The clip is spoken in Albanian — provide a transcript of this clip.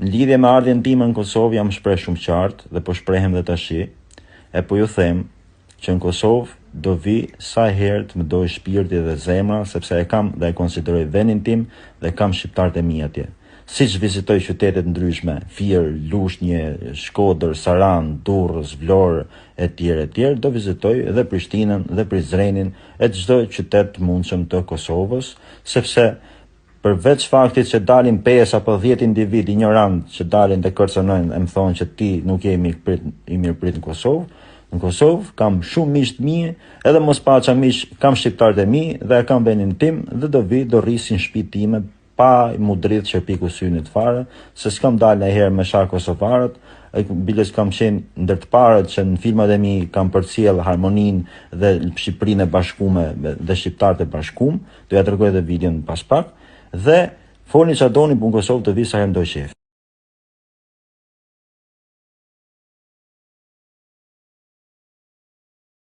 Në lidhje me ardhjen time në Kosovë jam shpreh shumë qartë dhe po shprehem dhe tashi, e po ju them që në Kosovë do vi sa herë të më dojë shpirti dhe zemra, sepse e kam dhe e konsideroj vendin tim dhe kam shqiptarët e mi atje. Siç vizitoj qytetet ndryshme, Fier, Lushnjë, Shkodër, Saran, Durrës, Vlorë, etj, do vizitoj edhe Prishtinën dhe Prizrenin e çdo qytet të mundshëm të Kosovës, sepse përveç faktit që dalin 5 apo 10 individ ignorant që dalin dhe kërcënojnë e më thonë që ti nuk je i mirëprit në Kosovë kam shumë miq të mi, edhe mos paça miq, kam shqiptarët e mi dhe kam vendin tim dhe do rrisin shtëpitë time pa mu dridh qërpiku synit fare, se s'kam dalë ndonjëherë me shak kosovarët, biles kam qenë ndër të parët që në filmat e mi kam përcjell harmoninë dhe Shqipërinë e bashkume dhe shqiptarët e bashkuar, do ja tregoj edhe videon pas pak, dhe folni çfarë doni, për Kosovë të vi sa herë ndoj qef.